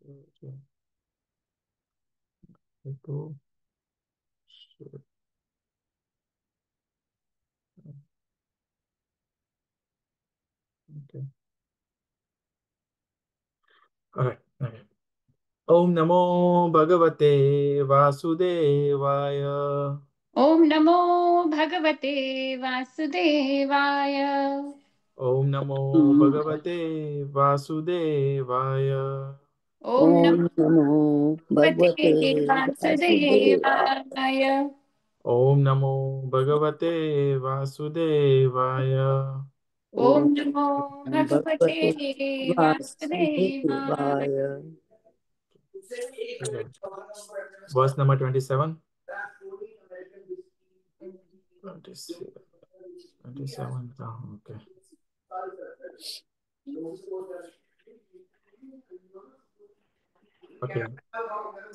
तो ओम नमो भगवते वासुदेवाय। ओम नमो भगवते वासुदेवाय। ओम नमो ओम भगवते वासुदेवाय। ओम नमो भगवते भगवते वासुदेवाय। वासुदेवाय। ओम नमो भगवते वासुदेवाय। ओम ओम नमो भगवते भगवते वासुदेवाय। वासुदेवाय। ठीक है। Verse number 27। 27 का, ओके। ओके।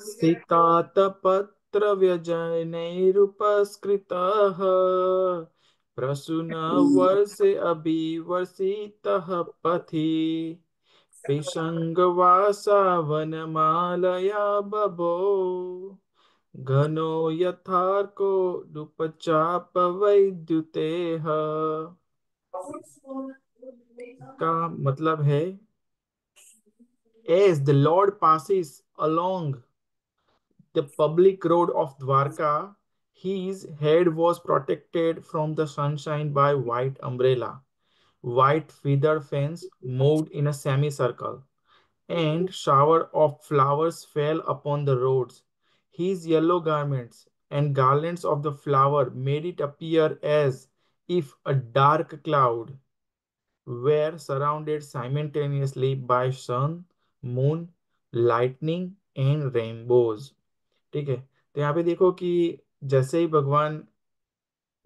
सीतातपत्रव्यजनैरुपस्कृतः प्रसूनवर्षे अभिवर्षितः पथि पिशङ्गवासा वनमालया बभो घनो यथार्को रूपचापवैद्युतेः। का मतलब है, as the Lord passes along the public road of Dwarka, his head was protected from the sunshine by white umbrella. White feather fans moved in a semicircle, and shower of flowers fell upon the roads. His yellow garments and garlands of the flower made it appear as if a dark cloud were surrounded simultaneously by sun, moon, lightning and rainbows। ठीक है। तो यहाँ पे देखो कि जैसे ही भगवान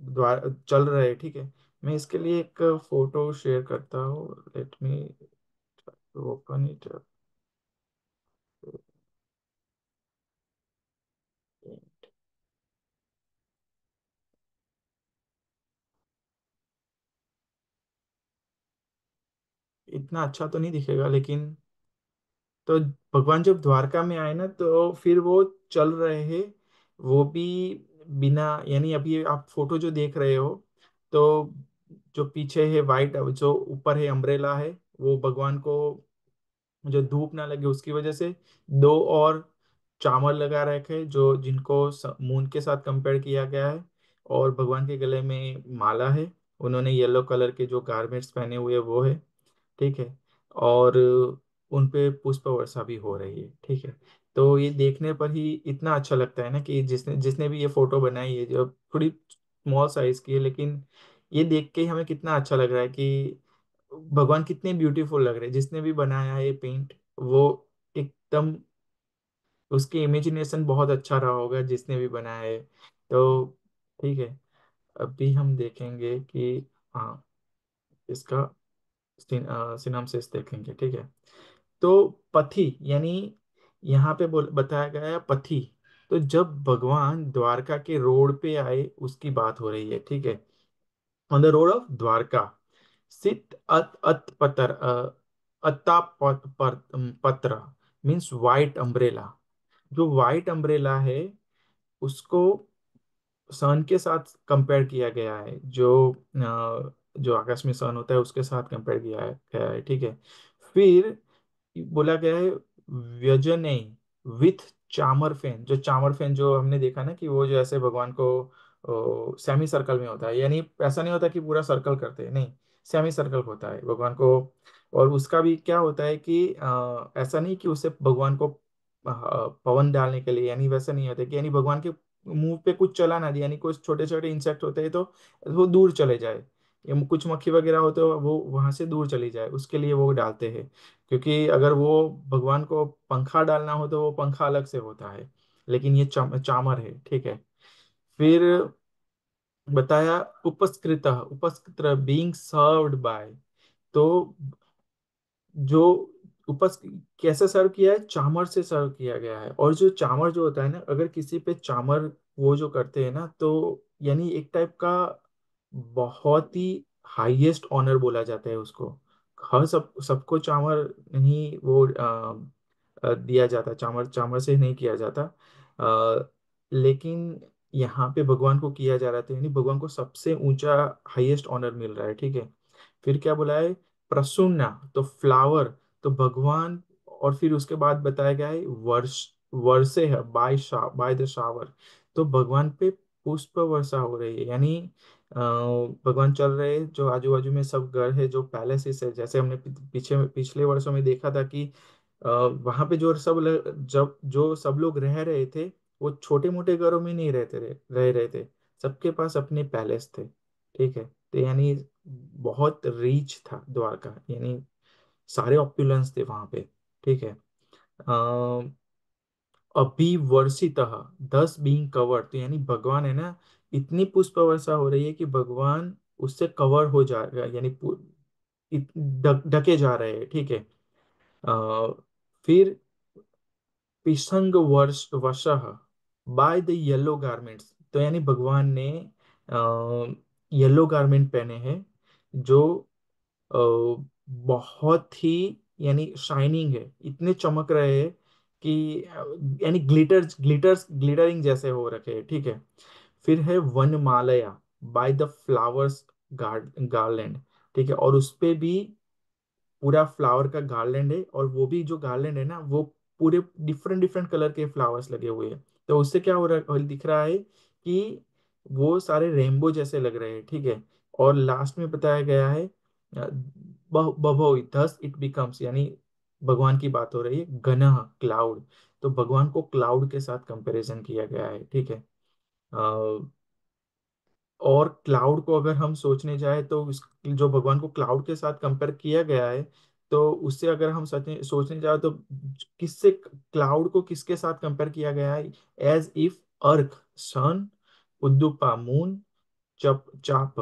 द्वार चल रहे हैं, ठीक है। मैं इसके लिए एक फोटो शेयर करता हूँ। Let me open it. इतना अच्छा तो नहीं दिखेगा, लेकिन तो भगवान जब द्वारका में आए ना, तो फिर वो चल रहे हैं, वो भी बिना, यानी अभी आप फोटो जो देख रहे हो, तो जो पीछे है वाइट, जो ऊपर है अम्ब्रेला है, वो भगवान को जो धूप ना लगे उसकी वजह से दो और चामर लगा रखे, जो जिनको मून के साथ कंपेयर किया गया है। और भगवान के गले में माला है। उन्होंने येलो कलर के जो गारमेंट्स पहने हुए वो है। ठीक है। और उन पे पुष्प वर्षा भी हो रही है। ठीक है। तो ये देखने पर ही इतना अच्छा लगता है ना, कि जिसने जिसने भी ये फोटो बनाई है, जो थोड़ी स्मॉल साइज की है, लेकिन ये देख के ही हमें कितना अच्छा लग रहा है कि भगवान कितने ब्यूटीफुल लग रहे हैं। जिसने भी बनाया है पेंट, वो एकदम, उसकी इमेजिनेशन बहुत अच्छा रहा होगा जिसने भी बनाया है। तो ठीक है। अभी हम देखेंगे कि, हाँ, इसका सिनॉप्सिस देखेंगे। ठीक है। तो पथी, यानी यहाँ पे बताया गया है पथी। तो जब भगवान द्वारका के रोड पे आए उसकी बात हो रही है। ठीक है। On the road of Dwarka सित अत अत पतर अता पत्र मीन्स वाइट अम्ब्रेला। जो वाइट अम्ब्रेला है, उसको सन के साथ कंपेयर किया गया है। जो आकाश में सन होता है उसके साथ कंपेयर किया है। ठीक है। फिर बोला गया है व्यजने विथ चामर फैन। जो चामर फैन जो हमने देखा ना, कि वो जो ऐसे भगवान को सेमी सर्कल में होता है, यानी ऐसा नहीं होता कि पूरा सर्कल करते हैं, नहीं, सेमी सर्कल होता है भगवान को। और उसका भी क्या होता है कि ऐसा नहीं कि उसे भगवान को पवन डालने के लिए, यानी वैसा नहीं होता कि, यानी भगवान के मुंह पे कुछ चला ना दे, यानी कुछ छोटे छोटे इंसेक्ट होते हैं तो वो दूर चले जाए, या कुछ मक्खी वगैरह हो तो वो वहां से दूर चली जाए, उसके लिए वो डालते हैं। क्योंकि अगर वो भगवान को पंखा डालना हो तो वो पंखा अलग से होता है, लेकिन ये चामर है। ठीक है। फिर बताया उपस्कृत, उपस्कृत बीइंग सर्व्ड बाय। तो जो उपस कैसे सर्व किया है, चामर से सर्व किया गया है। और जो चामर जो होता है ना, अगर किसी पे चामर वो जो करते हैं ना, तो यानी एक टाइप का बहुत ही हाईएस्ट ऑनर बोला जाता है उसको। हर सबको चामर नहीं वो दिया जाता, चामर चामर से नहीं किया जाता। लेकिन यहाँ पे भगवान को किया जा रहा था, यानी भगवान को सबसे ऊंचा हाईएस्ट ऑनर मिल रहा है, ठीक है। फिर क्या बोला है, प्रसूना, तो फ्लावर, तो भगवान, और फिर उसके बाद बताया गया है वर्ष, वर्षे है, बाय द शावर, तो भगवान पे पुष्प वर्षा हो रही है, यानी भगवान चल रहे हैं, जो आजू बाजू में सब घर है, जो पैलेसेस है, जैसे हमने पीछे पिछले वर्षों में देखा था कि वहां पे जो जब जो सब लोग रह रहे थे, वो छोटे मोटे घरों में नहीं रह रहे थे, सबके पास अपने पैलेस थे, ठीक है। तो यानी बहुत रीच था द्वारका, यानी सारे ऑप्युलेंस थे वहां पे, ठीक है। अभिवर्षितः, दस बीइंग कवर्ड, तो यानी भगवान है ना, इतनी पुष्प वर्षा हो रही है कि भगवान उससे कवर हो जा रहा है, यानी ढके जा रहे हैं, ठीक है। फिर पिसंग वर्ष वशः, बाय द येलो गारमेंट्स, तो यानी भगवान ने येलो गारमेंट पहने हैं, जो अ, बहुत ही, यानी शाइनिंग है, इतने चमक रहे हैं कि यानी ग्लिटरिंग जैसे हो रखे हैं, ठीक है। फिर है वनमालया, बाय द फ्लावर्स गार्लैंड, ठीक है, और उस पे भी पूरा फ्लावर का गार्लैंड है, और वो भी जो गार्लैंड है ना, वो पूरे डिफरेंट डिफरेंट कलर के फ्लावर्स लगे हुए हैं। तो उससे क्या हो रहा दिख रहा है कि वो सारे रेनबो जैसे लग रहे हैं, ठीक है। और लास्ट में बताया गया है बभोई दस इट बिकम्स, यानी भगवान की बात हो रही है, घनः क्लाउड, तो भगवान को क्लाउड के साथ कंपैरिजन किया गया है, ठीक है। और क्लाउड को अगर हम सोचने जाए तो जो भगवान को क्लाउड के साथ कंपेयर किया गया है, तो उससे अगर हम सोचने जाए तो किससे, क्लाउड को किसके साथ कंपेयर किया गया है, एज इफ अर्थ, सन, उद्दुपा मून, चप चाप,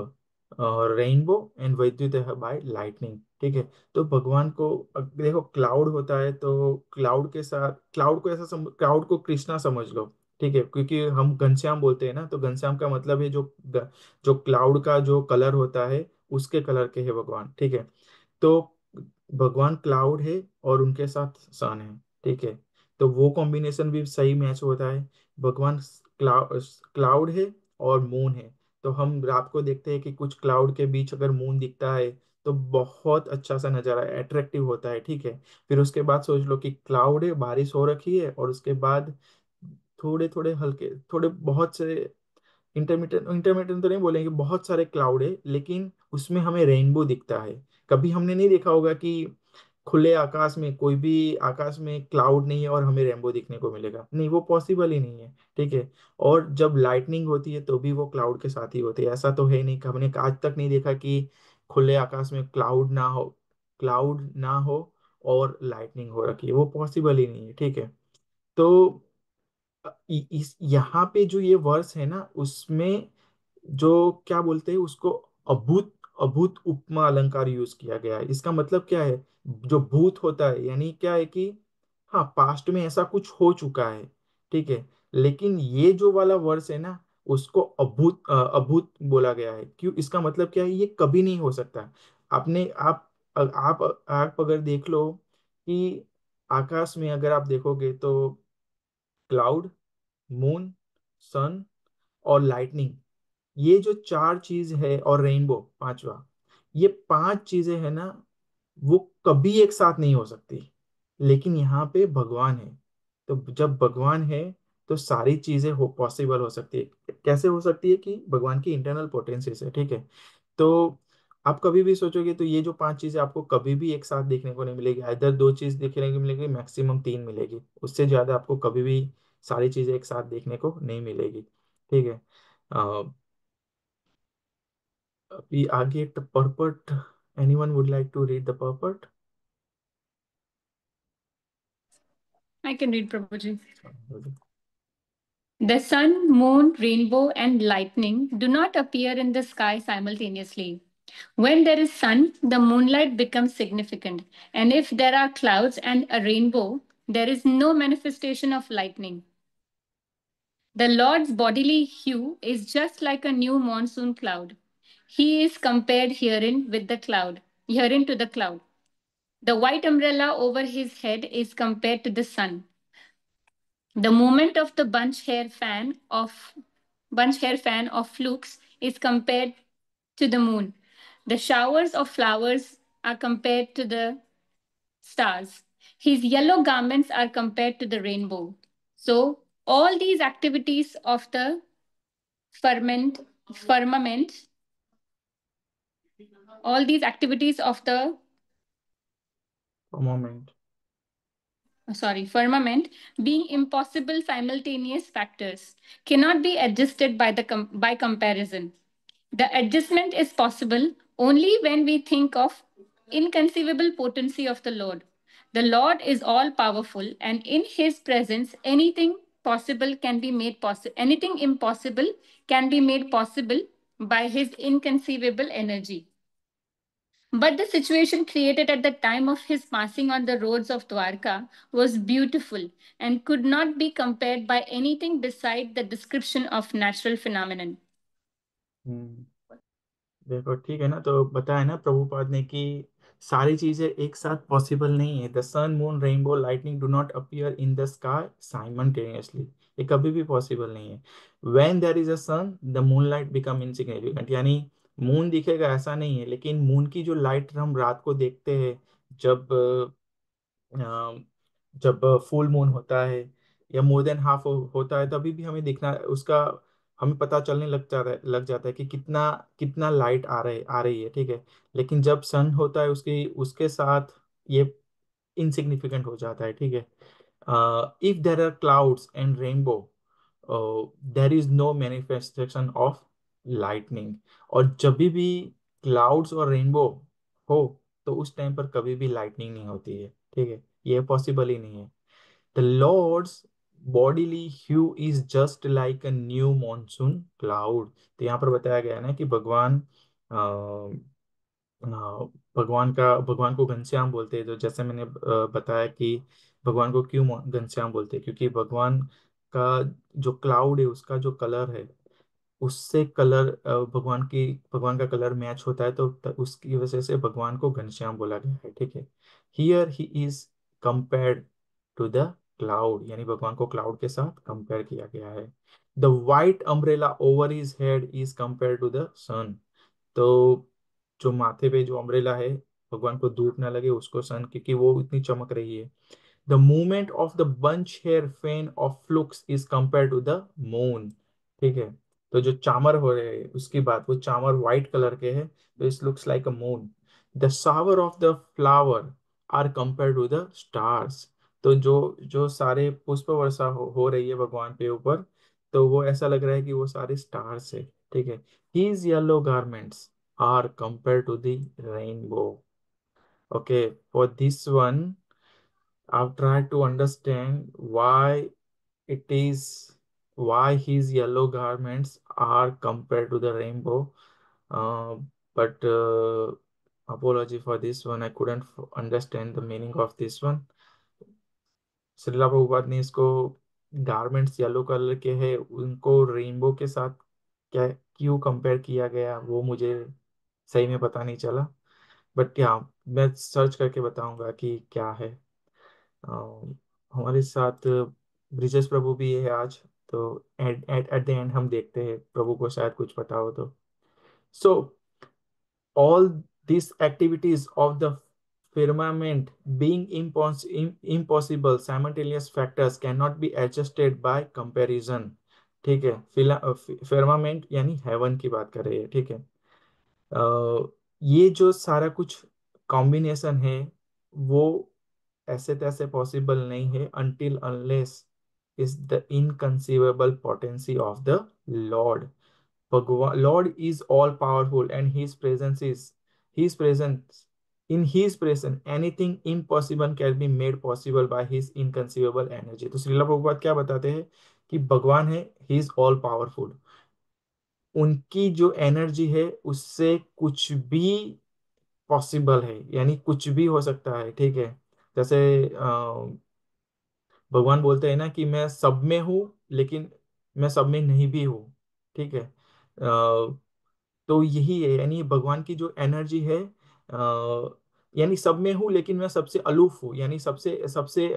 रेनबो एंड वैद्युत बाय लाइटनिंग, ठीक है। तो भगवान को देखो, क्लाउड होता है, तो क्लाउड के साथ, क्लाउड को क्लाउड को कृष्णा समझ लो, ठीक है, क्योंकि हम घनश्याम बोलते हैं ना, तो घनश्याम का मतलब है जो क्लाउड का जो कलर होता है, उसके कलर के है भगवान, ठीक है। तो भगवान क्लाउड है और उनके साथ सन है, ठीक है, तो वो कॉम्बिनेशन भी सही मैच होता है। भगवान क्लाउड है और मून है, तो हम रात को देखते हैं कि कुछ क्लाउड के बीच अगर मून दिखता है, तो बहुत अच्छा सा नजारा, अट्रैक्टिव होता है, ठीक है। फिर उसके बाद सोच लो कि क्लाउड है, बारिश हो रखी है, और उसके बाद थोड़े थोड़े हल्के, थोड़े बहुत से इंटरमीडिएट इंटरमीडिएट तो नहीं बोलेंगे, बहुत सारे क्लाउड है, लेकिन उसमें हमें रेनबो दिखता है। कभी हमने नहीं देखा होगा कि खुले आकाश में, कोई भी आकाश में क्लाउड नहीं है और हमें रेनबो दिखने को मिलेगा, नहीं, वो पॉसिबल ही नहीं है, ठीक है। और जब लाइटनिंग होती है तो भी वो क्लाउड के साथ ही होती है, ऐसा तो है नहीं कि हमने आज तक नहीं देखा कि खुले आकाश में क्लाउड ना हो और लाइटनिंग हो रखी है, वो पॉसिबल ही नहीं है, ठीक है। तो इस यहाँ पे जो ये वर्स है ना, उसमें जो क्या बोलते हैं उसको, अभूत अभूत उपमा अलंकार यूज किया गया है। इसका मतलब क्या है, जो भूत होता है, यानी क्या है कि हाँ, पास्ट में ऐसा कुछ हो चुका है, ठीक है, लेकिन ये जो वाला वर्स है ना, उसको अभूत बोला गया है। क्यों, इसका मतलब क्या है, ये कभी नहीं हो सकता। आपने आप अगर देख लो कि आकाश में अगर आप देखोगे तो क्लाउड, मून, सन और लाइटनिंग, ये जो चार चीज है, और रेनबो पांचवा, ये पांच चीजें है ना, वो कभी एक साथ नहीं हो सकती। लेकिन यहाँ पे भगवान है, तो जब भगवान है तो सारी चीजें पॉसिबल हो सकती है। कैसे हो सकती है, कि भगवान की इंटरनल पोटेंसी से, ठीक है। तो आप कभी भी सोचोगे तो ये जो पांच चीजें आपको कभी भी एक साथ देखने को नहीं मिलेगी, इधर दो चीज देखने को मिलेगी, मैक्सिमम तीन मिलेगी, उससे ज्यादा आपको कभी भी सारी चीजें एक साथ देखने को नहीं मिलेगी, ठीक है। अभी आगे purport, anyone would like to read the purport? I can read, Prabhuji. The sun, moon, rainbow, and lightning do not appear in the sky simultaneously. When there is sun, the moonlight becomes significant, and if there are clouds and a rainbow, there is no manifestation of lightning. The Lord's bodily hue is just like a new monsoon cloud. He is compared herein to the cloud. The white umbrella over his head is compared to the sun. The movement of the bunch hair fan of flukes is compared to the moon. The showers of flowers are compared to the stars. His yellow garments are compared to the rainbow. So all these activities of the firmament, all these activities of the A moment. firmament being impossible simultaneous factors cannot be adjusted by by comparison. The adjustment is possible only when we think of inconceivable potency of the Lord. The Lord is all powerful, and in his presence anything impossible can be made possible by his inconceivable energy. But the situation created at the time of his passing on the roads of Dwarka was beautiful and could not be compared by anything beside the description of natural phenomenon. हम्म, देखो ठीक है ना, तो बताया ना प्रभुपाद ने कि सारी चीजें एक साथ पॉसिबल नहीं है। The sun, moon, rainbow, lightning do not appear in the sky simultaneously. ये कभी भी पॉसिबल नहीं है। When there is a sun the moon light become insignificant, यानी मून दिखेगा ऐसा नहीं है, लेकिन मून की जो लाइट हम रात को देखते हैं, जब अ, जब फुल मून होता है या मोर देन हाफ होता है, तभी भी हमें दिखना उसका, हमें पता चलने लग जाता है कि कितना कितना लाइट आ रही है, ठीक है। लेकिन जब सन होता है उसके उसके साथ ये इनसिग्निफिकेंट हो जाता है, ठीक है। If there are clouds and rainbow, there is no manifestation of lightning. और जब भी क्लाउड्स और रेनबो हो, तो उस टाइम पर कभी भी लाइटनिंग नहीं होती है, ठीक है। ये पॉसिबल ही नहीं है। The lord's bodily hue is just like a new monsoon cloud. तो यहाँ पर बताया गया है ना कि भगवान को घनश्याम बोलते हैं। तो जैसे मैंने बताया कि भगवान को क्यों घनश्याम बोलते हैं, क्योंकि भगवान का जो क्लाउड है उसका जो कलर है, उससे भगवान का कलर मैच होता है, तो उसकी वजह से भगवान को घनश्याम बोला गया है, ठीक है। Here he is compared to the cloud, यानी भगवान को क्लाउड के साथ कंपेयर किया गया है। The white umbrella over his head is compare to the sun. तो जो माथे पे जो अम्ब्रेला है, भगवान को धूप ना लगे उसको सन, क्योंकि वो इतनी चमक रही है। The movement of the bunch hair fan of flux is compare to the moon, ठीक है। तो जो चामर हो रहे हैं उसकी बात, वो चामर व्हाइट कलर के हैं, तो it looks like a moon. The shower of the flower are compare to the stars. तो जो जो सारे पुष्प वर्षा हो रही है भगवान के ऊपर, तो वो ऐसा लग रहा है कि वो सारे स्टार्स है, ठीक है। His yellow garments are compared to the rainbow. Okay, for this one, I've tried to understand it is why his yellow garments are compared to the rainbow. Uh, but apology for this one, I couldn't understand the meaning of this one. Srila Prabhupada ने इसको, garments yellow colour के हैं उनको rainbow के साथ क्या क्यों compare किया गया, वो मुझे सही में पता नहीं चला। बट या मैं सर्च करके बताऊंगा कि क्या है। हमारे साथ ब्रिजेश प्रभु भी है आज, तो एट द एंड हम देखते हैं, प्रभु को शायद कुछ पता हो तो। सो all these activities of the firmament being impossible simultaneous factors cannot be adjusted by comparison, ठीक है। फिर्मामेंट यानी हेवन की बात कर रही है, ठीक है। ये जो सारा कुछ कॉम्बिनेशन है, वो ऐसे तैसे पॉसिबल नहीं है until unless is the inconceivable potency of the Lord. Bhagwan, Lord is all powerful, and His presence, in His presence, anything impossible can be made possible by His inconceivable energy। तो श्रीला प्रभुपाद क्या बताते हैं कि भगवान है, He is all powerful, उनकी जो energy है उससे कुछ भी पॉसिबल है, यानी कुछ भी हो सकता है, ठीक है। जैसे भगवान बोलते हैं ना कि मैं सब में हूँ, लेकिन मैं सब में नहीं भी हूँ, ठीक है। तो यही है, यानी भगवान की जो एनर्जी है, यानी सब में हूँ लेकिन मैं सबसे अलूफ हूँ, यानी सबसे सबसे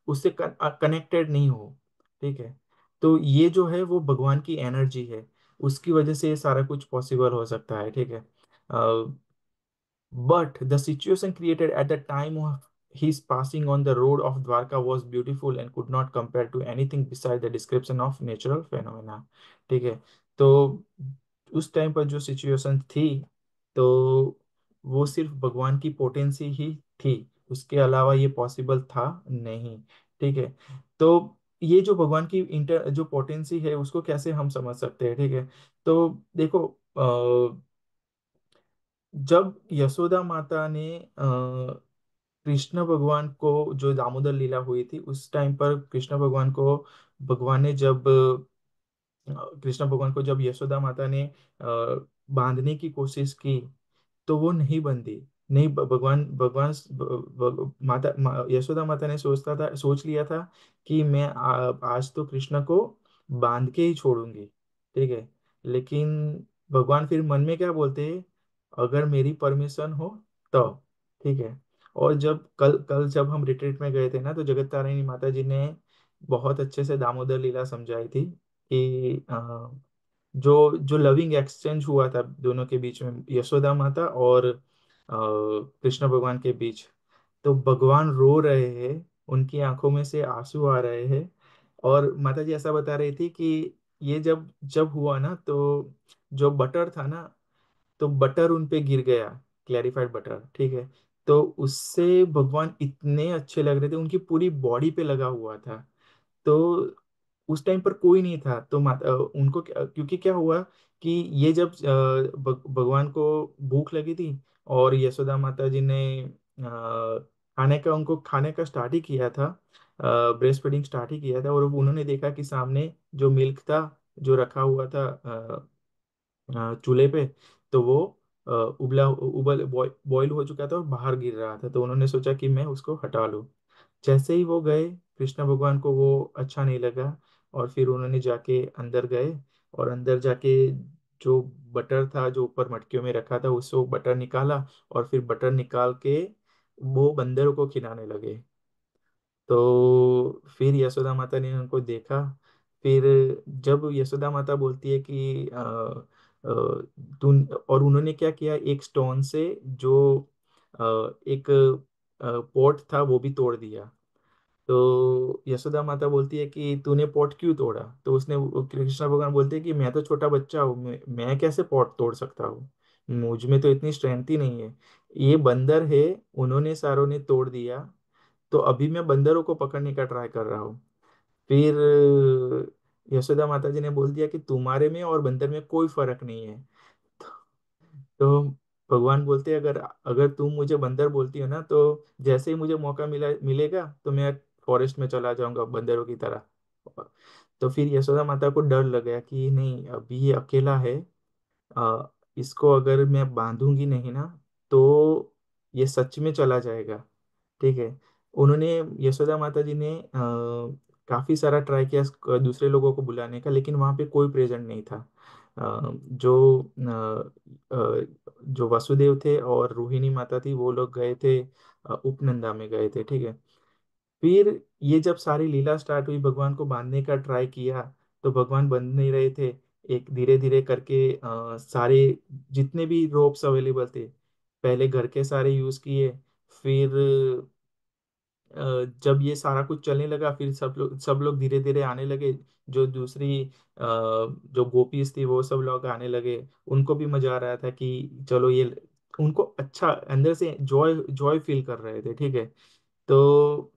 उससे कनेक्टेड नहीं हूँ। ठीक है। तो ये जो है वो भगवान की एनर्जी है, उसकी वजह से ये सारा कुछ पॉसिबल हो सकता है। ठीक है। But the situation created at the time of his passing on the road of Dwarka was beautiful and could not compare to anything beside the description of natural phenomena। ठीक है। तो उस टाइम पर जो सिचुएशन थी, तो वो सिर्फ भगवान की पोटेंसी ही थी, उसके अलावा ये पॉसिबल था नहीं। ठीक है। तो ये जो भगवान की इंटर जो पोटेंसी है उसको कैसे हम समझ सकते हैं? ठीक है। तो देखो, जब यशोदा माता ने कृष्ण भगवान को, जो दामोदर लीला हुई थी उस टाइम पर कृष्ण भगवान को, भगवान ने जब कृष्ण भगवान को जब यशोदा माता ने बांधने की कोशिश की, तो वो नहीं बंधी। नहीं, भगवान भगवान यशोदा माता ने सोच लिया था कि मैं आज तो कृष्ण को बांध के ही छोड़ूंगी। ठीक है। लेकिन भगवान फिर मन में क्या बोलते हैं? अगर मेरी परमिशन हो तो। ठीक है। और जब कल कल जब हम रिट्रीट में गए थे ना, तो जगत तारिणी माता जी ने बहुत अच्छे से दामोदर लीला समझाई थी कि जो जो लविंग एक्सचेंज हुआ था दोनों के बीच में, यशोदा माता और कृष्ण भगवान के बीच। तो भगवान रो रहे हैं, उनकी आंखों में से आंसू आ रहे हैं, और माता जी ऐसा बता रही थी कि ये जब जब हुआ ना, तो जो बटर था ना, तो बटर उन पे गिर गया, क्लैरिफाइड बटर। ठीक है। तो उससे भगवान इतने अच्छे लग रहे थे, उनकी पूरी बॉडी पे लगा हुआ था। तो उस टाइम पर कोई नहीं था, तो क्योंकि क्या हुआ कि ये जब भगवान को भूख लगी थी, और यशोदा माता जी ने उनको खाने का स्टार्ट ही किया था, ब्रेस्ट फीडिंग स्टार्ट ही किया था, और उन्होंने देखा कि सामने जो मिल्क था, जो रखा हुआ था चूल्हे पे, तो वो उबला उबल बॉईल हो चुका था और बाहर गिर रहा था। तो उन्होंने सोचा कि मैं उसको हटा लूं। जैसे ही वो गए, कृष्ण भगवान को वो अच्छा नहीं लगा, और फिर उन्होंने जाके अंदर गए, और अंदर जाके जो बटर था जो ऊपर मटकियों में रखा था, उससे वो बटर निकाला, और फिर बटर निकाल के वो बंदरों को खिलाने लगे। तो फिर यशोदा माता ने उनको देखा। फिर जब यशोदा माता बोलती है कि तू, और उन्होंने क्या किया, एक स्टोन से जो एक पॉट था वो भी तोड़ दिया। तो यशोदा माता बोलती है कि तूने पॉट क्यों तोड़ा? तो कृष्ण भगवान बोलते हैं कि मैं तो छोटा बच्चा हूँ, मैं कैसे पॉट तोड़ सकता हूँ? मुझ में तो इतनी स्ट्रेंथ ही नहीं है। ये बंदर है, उन्होंने सारों ने तोड़ दिया, तो अभी मैं बंदरों को पकड़ने का ट्राई कर रहा हूँ। फिर यशोदा माता जी ने बोल दिया कि तुम्हारे में और बंदर में कोई फर्क नहीं है। तो भगवान बोलते हैं, अगर अगर तुम मुझे बंदर बोलती हो ना, तो जैसे ही मुझे मौका मिलेगा तो मैं फॉरेस्ट में चला जाऊंगा बंदरों की तरह। तो फिर यशोदा माता को डर लग गया कि नहीं, अभी ये अकेला है, इसको अगर मैं बांधूंगी नहीं ना, तो ये सच में चला जाएगा। ठीक है। उन्होंने यशोदा माता जी ने काफी सारा ट्राई किया दूसरे लोगों को बुलाने का, लेकिन वहां पे कोई प्रेजेंट नहीं था। जो वसुदेव थे और रोहिणी माता थी, वो लोग गए थे, उपनंदा में गए थे। ठीक है। फिर ये जब सारी लीला स्टार्ट हुई, भगवान को बांधने का ट्राई किया, तो भगवान बंध नहीं रहे थे। एक धीरे धीरे करके सारे जितने भी रोप्स अवेलेबल थे, पहले घर के सारे यूज किए। फिर जब ये सारा कुछ चलने लगा, फिर सब लोग धीरे धीरे आने लगे। जो दूसरी जो गोपीज थी वो सब लोग आने लगे, उनको भी मजा आ रहा था कि चलो ये, उनको अच्छा अंदर से जॉय जॉय फील कर रहे थे। ठीक है। तो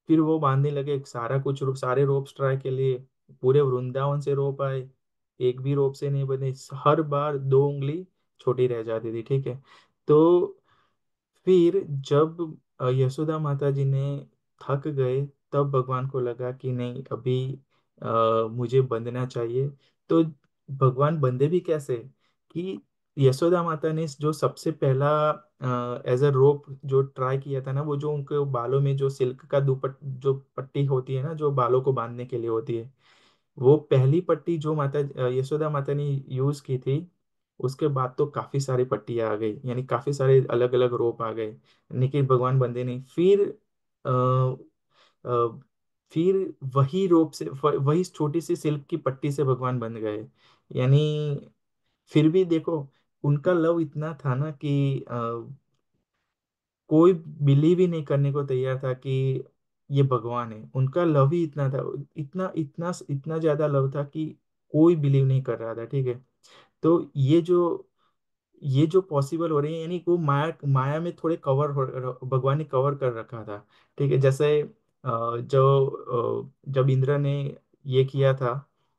फिर वो बांधने लगे सारा कुछ, सारे रोप्स ट्राई के लिए, पूरे वृंदावन से रोप आए, एक भी रोप से नहीं बने, हर बार 2 उंगली छोटी रह जाती थी। ठीक है। तो फिर जब यशोदा माता जी ने थक गए, तब भगवान को लगा कि नहीं, अभी मुझे बंधना चाहिए। तो भगवान बंधे भी कैसे? कि यशोदा माता ने जो सबसे पहला एज अ रोप जो ट्राई किया था ना, वो जो उनके बालों में जो सिल्क का जो पट्टी होती है ना, जो बालों को बांधने के लिए होती है, वो पहली पट्टी जो यशोदा माता ने यूज की थी, उसके बाद तो काफी सारी पट्टियां आ गई, यानी काफी सारे अलग अलग रोप आ गए, लेकिन भगवान बंधे नहीं। आ, आ, फिर वही रोप से वही छोटी सी सिल्क की पट्टी से भगवान बंध गए। यानी फिर भी देखो, उनका लव इतना था ना कि कोई बिलीव ही नहीं करने को तैयार था कि ये भगवान है। उनका लव ही इतना था, इतना इतना इतना ज्यादा लव था कि कोई बिलीव नहीं कर रहा था, ठीक है। तो ये जो पॉसिबल हो रही है, यानी वो माया माया में थोड़े कवर हो, भगवान ने कवर कर रखा था, ठीक है। जैसे जब इंद्र ने ये किया था,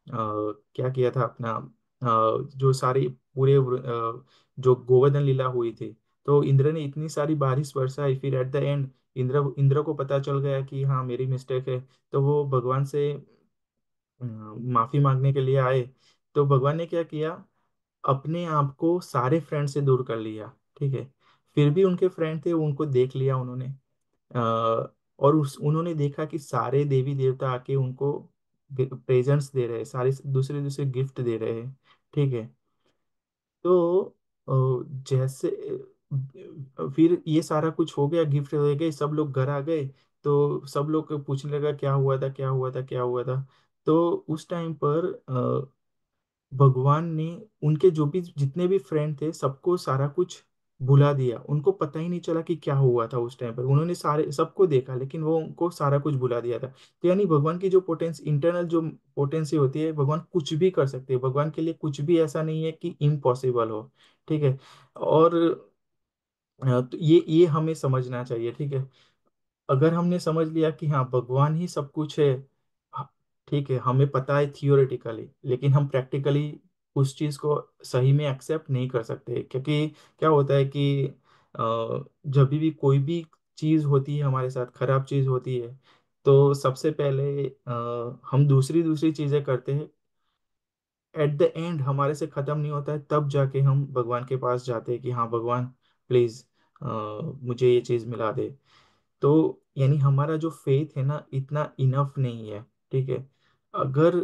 क्या किया था अपना, जो सारी पूरे जो गोवर्धन लीला हुई थी, तो इंद्र ने इतनी सारी बारिश बरसाई, फिर at the end Indra Indra को पता चल गया कि हाँ मेरी मिस्टेक है। तो वो भगवान से माफी मांगने के लिए आए। तो भगवान ने क्या किया, अपने आप को सारे फ्रेंड से दूर कर लिया, ठीक है। फिर भी उनके फ्रेंड थे, उनको देख लिया उन्होंने। और उन्होंने देखा कि सारे देवी देवता आके उनको प्रेजेंट्स दे रहे हैं, सारे दूसरे दूसरे गिफ्ट दे रहे हैं, ठीक है। तो जैसे फिर ये सारा कुछ हो गया, गिफ्ट हो गए, सब लोग घर आ गए। तो सब लोग पूछने लगा क्या हुआ था, क्या हुआ था, क्या हुआ था। तो उस टाइम पर भगवान ने उनके जो भी जितने भी फ्रेंड थे सबको सारा कुछ भुला दिया। उनको पता ही नहीं चला कि क्या हुआ था उस टाइम पर। उन्होंने सारे सबको देखा, लेकिन वो उनको सारा कुछ भुला दिया था। तो यानी भगवान की जो पोटेंस इंटरनल जो पोटेंसी होती है, भगवान कुछ भी कर सकते हैं। भगवान के लिए कुछ भी ऐसा नहीं है कि इम्पॉसिबल हो, ठीक है। और तो ये हमें समझना चाहिए, ठीक है। अगर हमने समझ लिया कि हाँ भगवान ही सब कुछ है, हाँ, ठीक है, हमें पता है थियोरेटिकली, लेकिन हम प्रैक्टिकली उस चीज को सही में एक्सेप्ट नहीं कर सकते। क्योंकि क्या होता है कि जब भी कोई भी चीज होती है हमारे साथ, खराब चीज होती है, तो सबसे पहले हम दूसरी दूसरी चीजें करते हैं। एट द एंड हमारे से खत्म नहीं होता है, तब जाके हम भगवान के पास जाते हैं कि हाँ भगवान प्लीज मुझे ये चीज मिला दे। तो यानी हमारा जो फेथ है ना, इतना इनफ नहीं है, ठीक है। अगर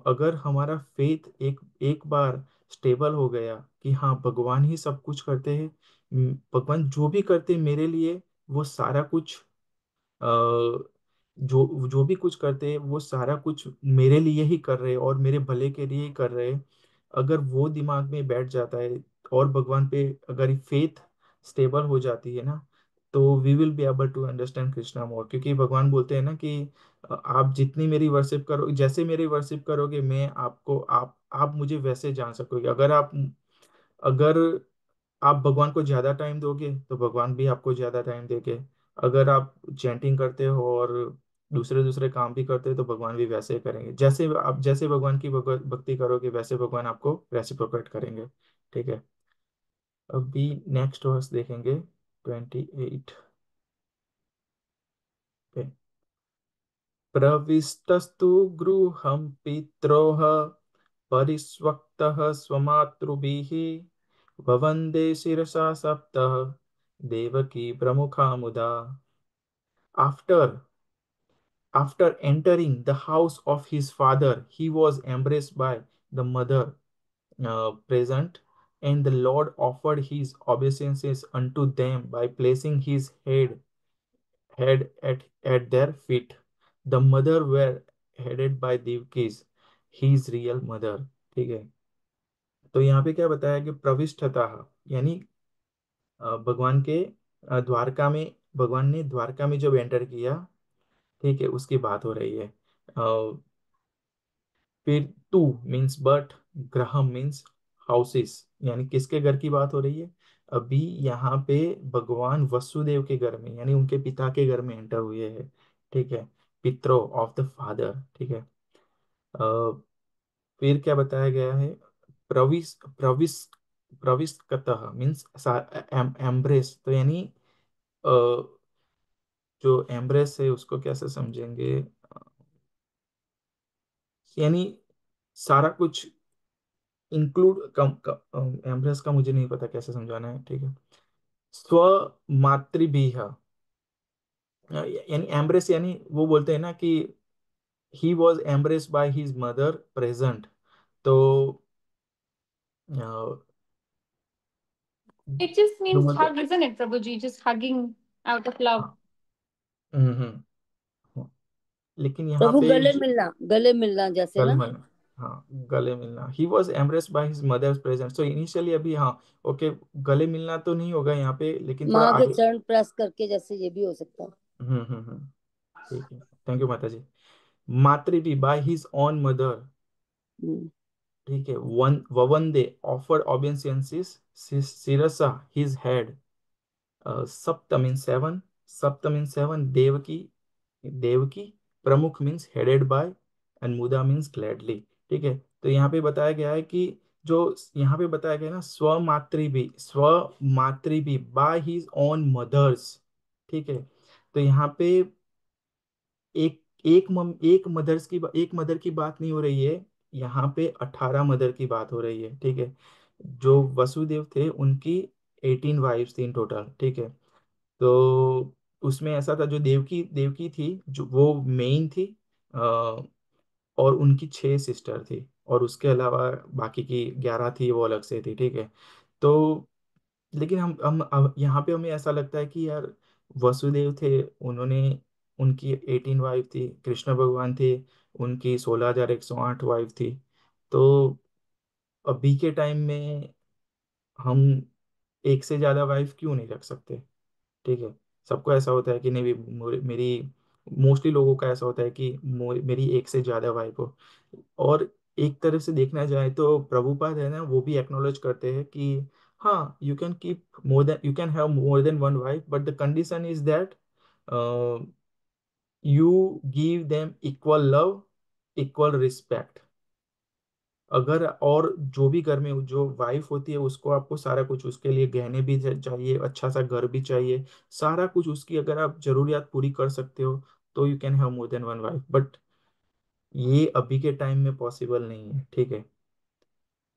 अगर हमारा फेथ एक एक बार स्टेबल हो गया कि हाँ भगवान ही सब कुछ करते हैं, भगवान जो भी करते हैं मेरे लिए, वो सारा कुछ जो जो भी कुछ करते हैं वो सारा कुछ मेरे लिए ही कर रहे हैं और मेरे भले के लिए ही कर रहे हैं। अगर वो दिमाग में बैठ जाता है और भगवान पे अगर फेथ स्टेबल हो जाती है ना, तो we will be able to understand Krishna more. क्योंकि भगवान बोलते हैं ना कि आप जितनी मेरी वर्शिप करो, जैसे मेरी वर्शिप करोगे, मैं आपको आप मुझे वैसे जान सकोगे। अगर आप भगवान को ज्यादा टाइम दोगे तो भगवान भी आपको ज्यादा टाइम देंगे। अगर आप चैंटिंग करते हो और दूसरे दूसरे काम भी करते हो तो भगवान भी वैसे ही करेंगे। जैसे भगवान की भक्ति करोगे, वैसे भगवान आपको रेसिप्रोकेट करेंगे, ठीक है। अभी नेक्स्ट वर्स देखेंगे, 28 पे। प्रविष्टस्तु गृहं पित्रोः परिष्वक्तः स्वमातृभिः ववन्दे शिरसा सप्तः देवकी प्रमुखा मुदा। After after entering the house of his father, he was embraced by the mother present, and the Lord offered his obeisances unto them by placing his head at their feet. The mother were headed by Devkis, his real mother, ठीक है। तो यहाँ पे क्या बताया कि प्रविष्टता, यानी भगवान के द्वारका में, भगवान ने द्वारका में जब एंटर किया, ठीक है, उसकी बात हो रही है। फिर two means but, Graham means houses, यानी किसके घर की बात हो रही है। अभी यहाँ पे भगवान वसुदेव के घर में, यानी उनके पिता के घर में एंटर हुए हैं, ठीक है। पित्रो ऑफ द फादर, ठीक है। फिर क्या बताया गया है, प्रविश प्रविश प्रविष्टतः मीन्स एम्ब्रेस। तो यानी जो एम्ब्रेस है उसको कैसे समझेंगे, यानी सारा कुछ इंक्लूड कम एम्ब्रेस का मुझे नहीं पता कैसे समझाना है, ठीक है। स्व मातृभीह, यानी एम्ब्रेस, यानी वो बोलते हैं ना कि ही was embraced by his mother present. तो अ, It just जो means मतलब, hug, isn't it, Prabhuji? Just hugging out of love. हाँ, हम्म। लेकिन यहाँ प्रभु पे गले मिलना, गले मिलना जैसे गले ना। मिलना, हाँ गले मिलना, he was embraced by his mother's present, so initially अभी, हाँ ओके, गले मिलना तो नहीं होगा यहाँ पे, लेकिन थोड़ा माँ के आगे। चरण प्रेस करके, जैसे ये भी हो सकता है। हम्म। ठीक है, थैंक यू माता जी। मातृ भी by his own mother, hmm. ठीक है, वन ववंदे ऑफर्ड ओबेसियंसिस सिरसा हिज हेड, सप्त मीन सेवन, सप्त मीन सेवन, देवकी, देवकी प्रमुख मीन्स हेडेड बाय, एंड मुदा मीन्स ग्लैडली। ठीक है, तो यहाँ पे बताया गया है कि जो यहाँ पे बताया गया है ना, स्व मातृ भी बाय हिज ओन मदर्स, ठीक है, तो यहाँ पे एक एक मदर की बात नहीं हो रही है, यहाँ पे 18 मदर की बात हो रही है। ठीक है, जो वसुदेव थे उनकी 18 वाइफ्स थी इन टोटल। ठीक है, तो उसमें ऐसा था, जो देवकी देवकी थी, जो वो मेन थी, अ, और उनकी 6 सिस्टर थी, और उसके अलावा बाकी की 11 थी, वो अलग से थी। ठीक है, तो लेकिन हम अब यहाँ पे हमें ऐसा लगता है कि यार, वसुदेव थे, उन्होंने, उनकी 18 वाइफ थी, कृष्ण भगवान थे, उनकी 16,108 वाइफ थी। तो अभी के टाइम में हम एक से ज्यादा वाइफ क्यों नहीं रख सकते? ठीक है, सबको ऐसा होता है कि नहीं भी, मेरी, मोस्टली लोगों का ऐसा होता है कि मेरी एक से ज्यादा वाइफ हो। और एक तरफ से देखना जाए तो प्रभुपाद है ना, वो भी एक्नॉलेज करते हैं कि हाँ, you can have more than one wife, but the condition is that you give them equal love, equal respect. अगर, और जो भी घर में जो वाइफ होती है, उसको आपको सारा कुछ, उसके लिए गहने भी चाहिए, अच्छा सा घर भी चाहिए, सारा कुछ उसकी अगर आप जरूरियात पूरी कर सकते हो, तो you can have more than one wife. But ये अभी के टाइम में पॉसिबल नहीं है। ठीक है,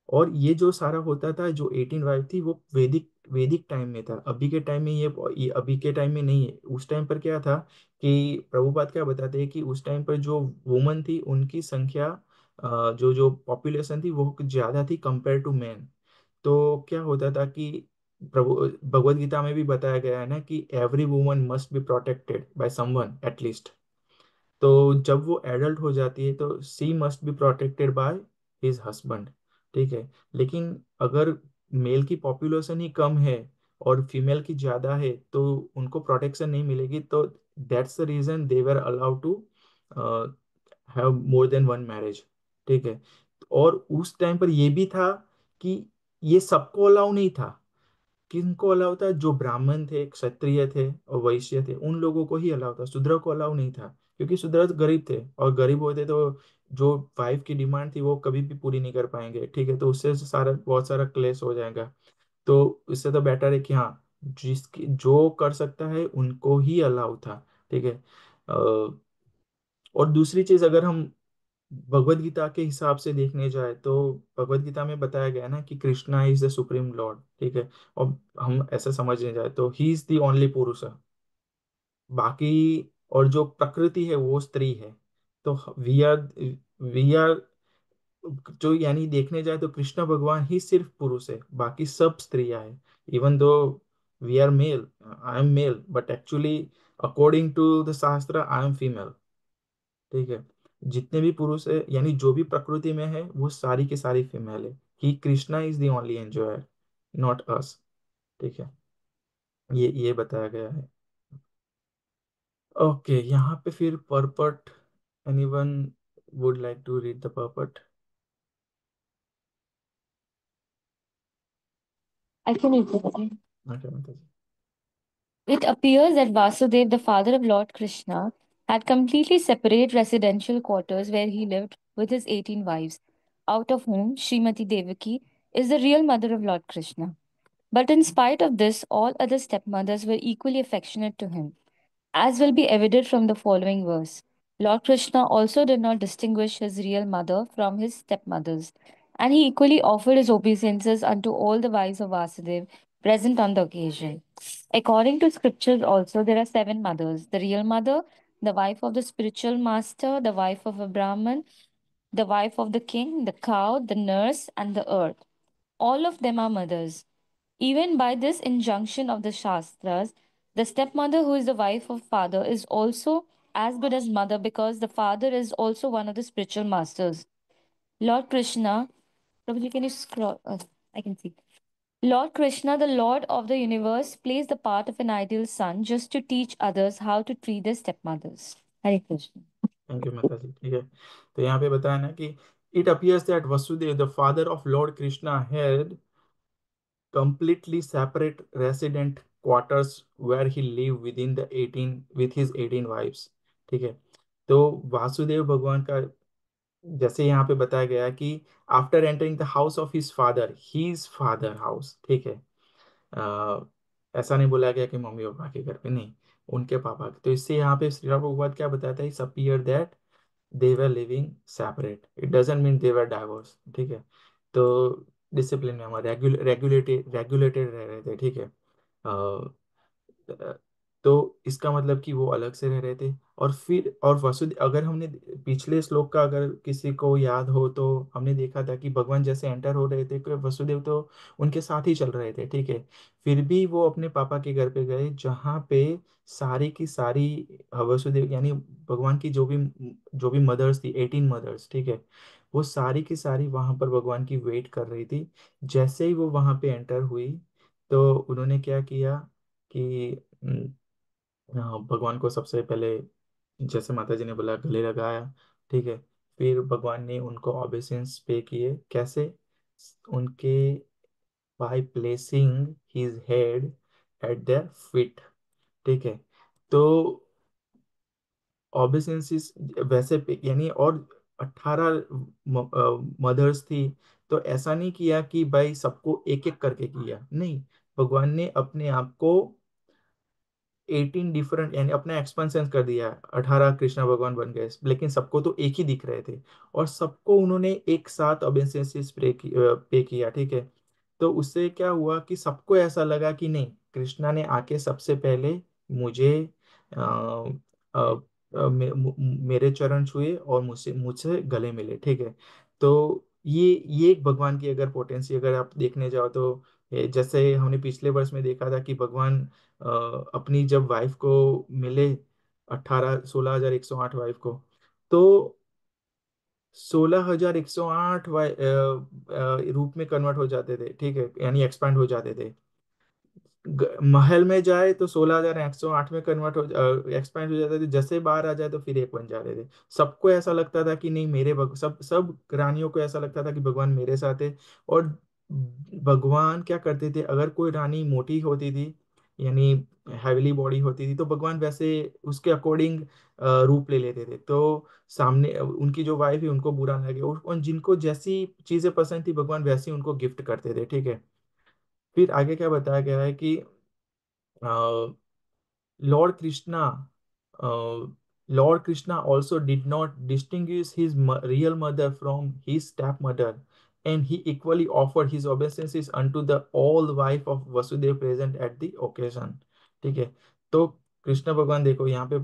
और ये जो सारा होता था, जो 18 वाइफ थी, वो वैदिक वैदिक टाइम में था। अभी के टाइम में ये अभी के टाइम में नहीं है। उस टाइम पर क्या था कि प्रभुपाद क्या बताते हैं कि उस टाइम पर जो वुमन थी, उनकी संख्या, जो जो पॉपुलेशन थी, वो ज्यादा थी कंपेयर टू मैन। तो क्या होता था कि प्रभु भगवत गीता में भी बताया गया है ना कि every woman must be protected by someone at least. तो जब वो एडल्ट हो जाती है, तो she must be protected by his husband. ठीक है, लेकिन अगर मेल की पॉपुलेशन ही कम है और फीमेल की ज्यादा है, तो उनको प्रोटेक्शन नहीं मिलेगी। तो that's the reason they were allowed to have more than one marriage. ठीक है, और उस टाइम पर ये भी था कि ये सबको अलाउ नहीं था। किनको अलाउ था? जो ब्राह्मण थे, क्षत्रिय थे और वैश्य थे, उन लोगों को ही अलाउ था, शूद्र को अलाउ नहीं था, क्योंकि शूद्र तो गरीब थे, और गरीब होते तो जो वाइफ की डिमांड थी वो कभी भी पूरी नहीं कर पाएंगे। ठीक है, तो उससे सारा बहुत सारा क्लेश हो जाएगा। तो इससे तो बेटर है कि हाँ, जिसकी जो कर सकता है उनको ही अलाउ था। ठीक है, और दूसरी चीज, अगर हम भगवत गीता के हिसाब से देखने जाए, तो भगवत गीता में बताया गया है ना कि Krishna is the supreme Lord. ठीक है, और हम ऐसा समझने जाए तो ही इज द ओनली पुरुष। बाकी, और जो प्रकृति है वो स्त्री है। तो वी आर जो, यानी देखने जाए तो कृष्ण भगवान ही सिर्फ पुरुष है, बाकी सब स्त्रियां हैं। Even though we are male, I am male, but actually according to the shastra I M female. ठीक है, जितने भी पुरुष है, यानी जो भी प्रकृति में है, वो सारी की सारी फीमेल है। He Krishna is the only enjoyer, not us. ठीक है, ये बताया गया है। ओके, यहाँ पे फिर purport, anyone would like to read the purport? I can read it. Okay माता जी। It appears that Vasudev, the father of Lord Krishna, had completely separate residential quarters where he lived with his 18 wives, out of whom Srimati Devaki is the real mother of Lord Krishna. But in spite of this, all other stepmothers were equally affectionate to him, as will be evident from the following verse. Lord Krishna also did not distinguish his real mother from his stepmothers, and he equally offered his obeisances unto all the wives of Vasudev present on the occasion. According to scriptures, also, there are seven mothers: the real mother, the wife of the spiritual master, the wife of a Brahman, the wife of the king, the cow, the nurse, and the earth. All of them are mothers. Even by this injunction of the Shastras, the stepmother who is the wife of father is also as good as mother because the father is also one of the spiritual masters. Lord Krishna, Prabhuji, can you scroll? I can see. Lord Krishna, the Lord of the universe, plays the part of an ideal son just to teach others how to treat their stepmothers. Hare Krishna. Thank you माता जी। ठीक है, तो यहाँ पे बताया ना कि it appears that Vasudev, the father of Lord Krishna, had completely separate resident quarters where he lived within the 18 with his 18 wives। ठीक है, तो वासुदेव भगवान का जैसे यहाँ पे बताया गया कि after entering the house of his father house. ठीक है, अ, ऐसा नहीं बोला गया कि मम्मी पापा के घर पे, नहीं, उनके पापा के। तो इससे यहाँ पे श्री राम भगवत क्या बताता है, it's appear that they were living separate, it doesn't mean they were divorce. ठीक है, तो डिसिप्लिन में हमारे रेगुलेटेड रेगुलेटेड रह रहे थे। ठीक है, तो इसका मतलब कि वो अलग से रह रहे थे। और फिर और वसुदेव, अगर हमने पिछले श्लोक का अगर किसी को याद हो तो हमने देखा था कि भगवान जैसे एंटर हो रहे थे कि वसुदेव तो उनके साथ ही चल रहे थे। ठीक है, फिर भी वो अपने पापा के घर पे गए जहाँ पे सारी की सारी वसुदेव यानी भगवान की जो भी मदर्स थी, 18 मदर्स। ठीक है, वो सारी की सारी वहां पर भगवान की वेट कर रही थी। जैसे ही वो वहां पे एंटर हुई तो उन्होंने क्या किया कि भगवान को सबसे पहले, जैसे माता जी ने बोला, गले लगाया। ठीक है, फिर भगवान ने उनको ओबेसेंस पे किए, कैसे, उनके by placing his head at their feet. ठीक है, तो ओबेसेंस वैसे यानी, और 18 मदर्स थी, तो ऐसा नहीं किया कि भाई सबको एक एक करके किया, नहीं, भगवान ने अपने आप को 18 डिफरेंट यानी अपना एक्सपेंशन कर दिया, 18 कृष्णा भगवान बन गए, लेकिन सबको तो एक ही दिख रहे थे, और सबको उन्होंने एक साथ ओबेसेंस पे किया। ठीक है, तो उससे क्या हुआ कि सबको ऐसा लगा कि नहीं, कृष्णा ने आके सबसे पहले मुझे अ, अ, मेरे चरण छुए और मुझसे मुझसे गले मिले। ठीक है, तो ये एक भगवान की अगर पोटेंसी अगर आप देखने जाओ तो जैसे हमने पिछले वर्ष में देखा था कि भगवान अपनी जब वाइफ को मिले, 16,108 वाइफ को, तो 16,108 रूप में कन्वर्ट हो जाते थे। ठीक है, यानी एक्सपांड हो जाते थे। महल में जाए तो 16,108 में कन्वर्ट हो एक्सपेंड हो जाते थे, जैसे बाहर आ जाए तो फिर एक बन जाते थे। सबको ऐसा लगता था कि नहीं, सब सब रानियों को ऐसा लगता था कि भगवान मेरे साथ है। और भगवान क्या करते थे, अगर कोई रानी मोटी होती थी यानी हैविली बॉडी होती थी, तो भगवान वैसे उसके अकॉर्डिंग रूप ले लेते थे। तो सामने उनकी जो वाइफ है उनको बुरा लगे, और जिनको जैसी चीजें पसंद थी भगवान वैसी उनको गिफ्ट करते थे। ठीक है, फिर आगे क्या बताया गया है कि Lord Krishna, Lord Krishna also did not distinguish his real mother from his stepmother, and he equally offered his obeisances unto the all wife of Vasudev present at the occasion। ठीक है, तो कृष्ण भगवान देखो यहाँ पे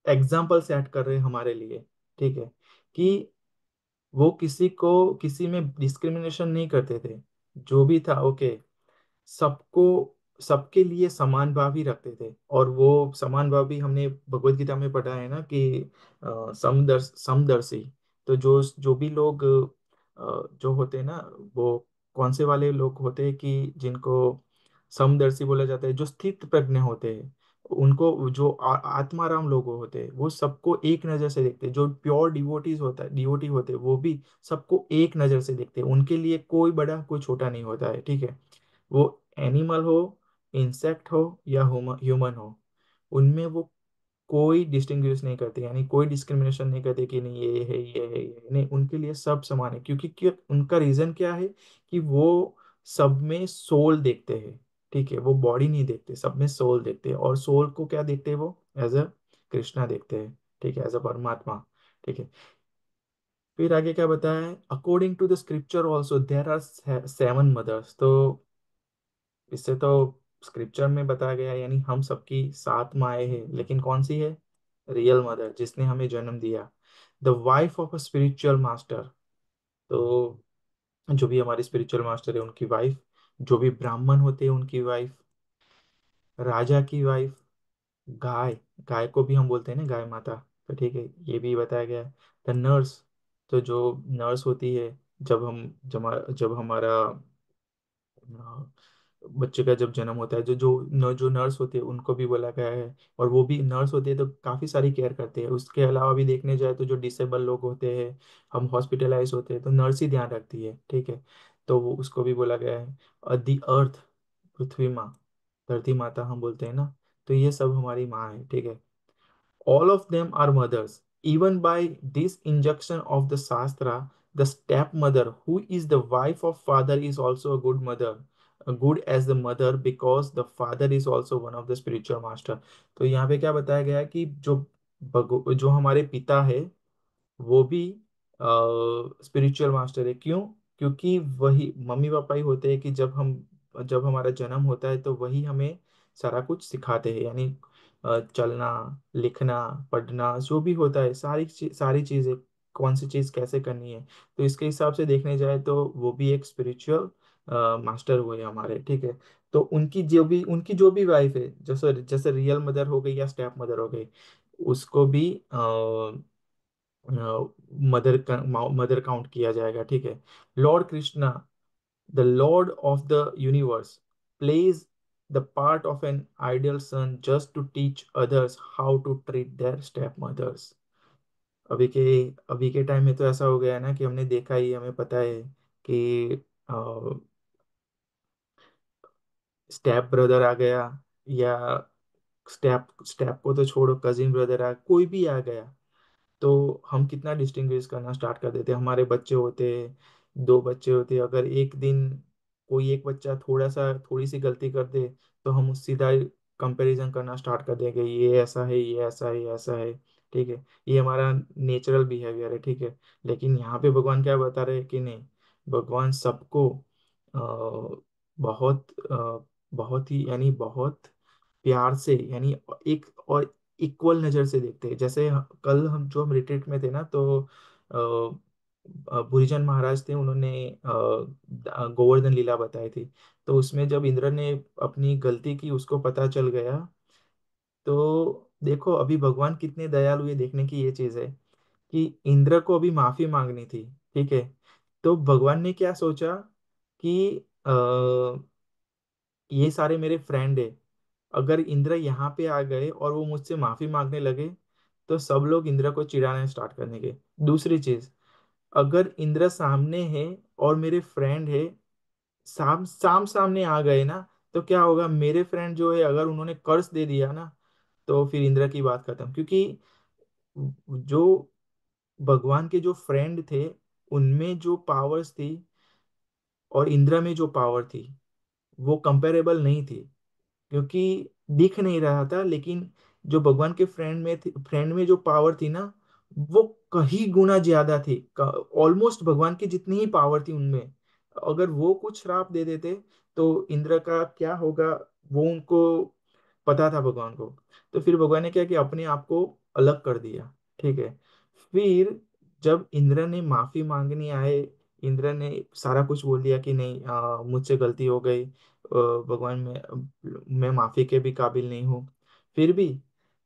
एग्जाम्पल सेट कर रहे हैं हमारे लिए। ठीक है, कि वो किसी को किसी में डिस्क्रिमिनेशन नहीं करते थे, जो भी था ओके, सबको सबके लिए समान भाव ही रखते थे। और वो समान भाव भी हमने भगवत गीता में पढ़ा है ना कि समदर्शी। तो जो जो भी लोग जो होते हैं ना, वो कौन से वाले लोग होते हैं कि जिनको समदर्शी बोला जाता है, जो स्थित प्रज्ञ होते हैं, उनको जो आत्माराम लोग होते हैं, वो सबको एक नजर से देखते हैं। जो प्योर डिवोटीज होता है, डिवोटी होते हैं, वो भी सबको एक नजर से देखते हैं, उनके लिए कोई बड़ा कोई छोटा नहीं होता है। ठीक है, वो एनिमल हो, इंसेक्ट हो या ह्यूमन हो, उनमें वो कोई डिस्टिंग्विश नहीं करते, यानी कोई डिस्क्रिमिनेशन नहीं करते कि नहीं ये है ये है ये है। नहीं, उनके लिए सब समान है, क्योंकि उनका रीजन क्या है कि वो सब में सोल देखते हैं। ठीक है, वो बॉडी नहीं देखते, सब में सोल देखते हैं, और सोल को क्या देखते हैं, वो एज अ कृष्णा देखते हैं। ठीक है, एज अ परमात्मा। ठीक है, फिर आगे क्या बताया है, according to the scripture also there are 7 mothers. तो इससे तो स्क्रिप्चर में बताया गया है, यानी हम सबकी 7 माएँ हैं, लेकिन कौन सी है, रियल मदर जिसने हमें जन्म दिया, the wife of a spiritual master. तो जो भी हमारे स्पिरिचुअल मास्टर है उनकी वाइफ, जो भी ब्राह्मण होते हैं उनकी वाइफ, राजा की वाइफ, गाय, गाय को भी हम बोलते हैं ना गाय माता, तो ठीक है, ये भी बताया गया है। द नर्स, तो जो नर्स होती है, जब हमारा बच्चे का जब जन्म होता है, जो नर्स होती है उनको भी बोला गया है। और वो भी नर्स होती है तो काफ़ी सारी केयर करते हैं। उसके अलावा भी देखने जाए तो जो डिसेबल लोग होते हैं, हम हॉस्पिटलाइज होते हैं तो नर्स ही ध्यान रखती है, ठीक है। तो वो उसको भी बोला गया है। दी अर्थ, पृथ्वी माँ, धरती माता हम बोलते हैं ना, तो ये सब हमारी माँ है, ठीक है। All of them are mothers. Even by this injunction of the Shastra, the stepmother, who is the wife of father, is also a good mother, good as the mother, because the father is also one of the spiritual master. तो यहाँ पे क्या बताया गया है कि जो हमारे पिता है वो भी स्पिरिचुअल मास्टर है। क्यों? क्योंकि वही मम्मी पापा ही होते हैं कि जब हमारा जन्म होता है तो वही हमें सारा कुछ सिखाते हैं, यानी चलना, लिखना, पढ़ना, जो भी होता है, सारी चीजें, कौन सी चीज कैसे करनी है। तो इसके हिसाब से देखने जाए तो वो भी एक स्पिरिचुअल मास्टर हुए हमारे, ठीक है। तो उनकी जो भी वाइफ है, जैसे जैसे रियल मदर हो गई या स्टेप मदर हो गई, उसको भी मदर काउंट किया जाएगा, ठीक है। Lord Krishna, the lord of the universe, plays the part of an ideal son just to teach others how to treat their step mothers. अभी के अभी के टाइम में तो ऐसा हो गया है ना कि हमने देखा ही, हमें पता है कि स्टेप ब्रदर आ गया, या स्टेप स्टेप को तो छोड़ो, कजिन ब्रदर आ, कोई भी आ गया, तो हम कितना डिस्टिंग्विश करना स्टार्ट कर देते हैं। हमारे बच्चे होते, दो बच्चे होते, अगर एक दिन कोई एक बच्चा थोड़ी सी गलती कर दे, तो हम उस सीधा कंपैरिजन करना स्टार्ट कर देंगे, ये ऐसा है, ये ऐसा है, ये ऐसा है, ठीक है। ये हमारा नेचुरल बिहेवियर है, ठीक है। लेकिन यहाँ पे भगवान क्या बता रहे हैं कि नहीं, भगवान सबको बहुत बहुत ही, यानी बहुत प्यार से, यानी एक और इक्वल नज़र से देखते हैं। जैसे कल हम रिट्रीट में थे ना, तो भुरीजन महाराज थे, उन्होंने गोवर्धन लीला बताई थी। तो उसमें जब इंद्र ने अपनी गलती की, उसको पता चल गया, तो देखो अभी भगवान कितने दयालु है, देखने की ये चीज है कि इंद्र को अभी माफी मांगनी थी, ठीक है। तो भगवान ने क्या सोचा कि ये सारे मेरे फ्रेंड है, अगर इंद्र यहाँ पे आ गए और वो मुझसे माफी मांगने लगे, तो सब लोग इंद्र को चिढ़ाना स्टार्ट करने के। दूसरी चीज, अगर इंद्र सामने है और मेरे फ्रेंड है सामने आ गए ना, तो क्या होगा, मेरे फ्रेंड जो है अगर उन्होंने कर्ज दे दिया ना, तो फिर इंद्र की बात खत्म। क्योंकि जो भगवान के जो फ्रेंड थे, उनमें जो पावर्स थी और इंद्र में जो पावर थी, वो कंपेरेबल नहीं थी। क्योंकि दिख नहीं रहा था, लेकिन जो भगवान के फ्रेंड में जो पावर थी ना, वो कहीं गुना ज्यादा थी। ऑलमोस्ट भगवान की जितनी ही पावर थी उनमें। अगर वो कुछ श्राप दे देते तो इंद्र का क्या होगा, वो उनको पता था भगवान को। तो फिर भगवान ने क्या किया, अपने आप को अलग कर दिया, ठीक है। फिर जब इंद्र ने माफी मांगनी आए, इंद्र ने सारा कुछ बोल दिया कि नहीं, मुझसे गलती हो गई, भगवान, मैं माफी के भी काबिल नहीं हूँ। फिर भी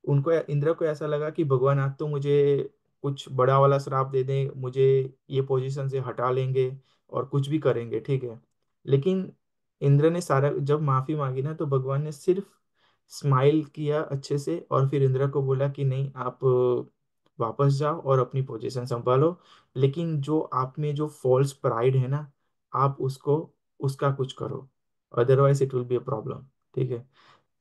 उनको, इंद्र को ऐसा लगा कि भगवान आज तो मुझे कुछ बड़ा वाला श्राप दे दें, मुझे ये पोजीशन से हटा लेंगे और कुछ भी करेंगे, ठीक है। लेकिन इंद्र ने सारा जब माफी मांगी ना, तो भगवान ने सिर्फ स्माइल किया अच्छे से, और फिर इंद्र को बोला कि नहीं, आप वापस जाओ और अपनी पोजीशन संभालो। लेकिन जो आप में जो फॉल्स प्राइड है ना, आप उसका कुछ करो, otherwise it will be a problem, ठीक है।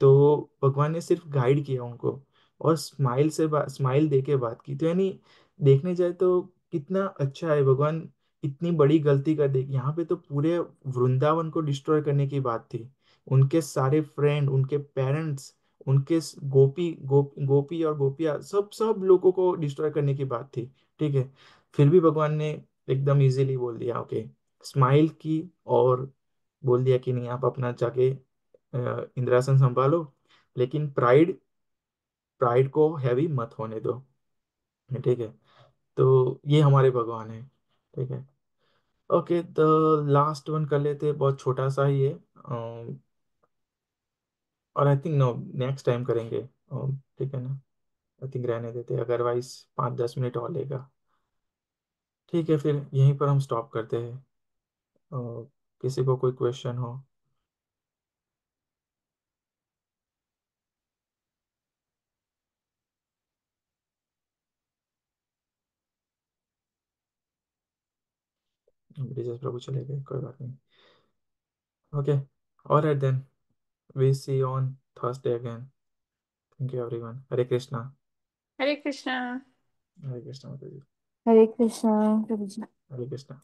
तो भगवान ने सिर्फ गाइड किया उनको, और स्माइल दे के बात की। तो यानी देखने जाए तो कितना अच्छा है भगवान, इतनी बड़ी गलती कर दे। यहाँ पे तो पूरे वृंदावन को डिस्ट्रॉय करने की बात थी, उनके सारे फ्रेंड, उनके पेरेंट्स, गोपी और गोपियाँ, सब सब लोगों को डिस्ट्रॉय करने की बात थी, ठीक है। फिर भी भगवान ने एकदम इजीली बोल दिया, ओके, स्माइल की, और बोल दिया कि नहीं, आप अपना जाके इंद्रासन संभालो, लेकिन प्राइड प्राइड को हैवी मत होने दो, ठीक है। तो ये हमारे भगवान है, ठीक है। ओके, द लास्ट वन कर लेते हैं, बहुत छोटा सा ही है। और I think no, next time करेंगे। ठीक है ना? आई थिंक रहने देते, अदरवाइज 5-10 मिनट और लेगा। ठीक है, फिर यहीं पर हम स्टॉप करते हैं। किसी को कोई क्वेश्चन हो? ब्रिजेश प्रभु चले गए, कोई बात नहीं। Okay, alright then, we see on Thursday again. Thank you everyone. Hare Krishna. Hare Krishna. Hare Krishna माता जी। Hare Krishna, Prabhuji. हरे कृष्णा।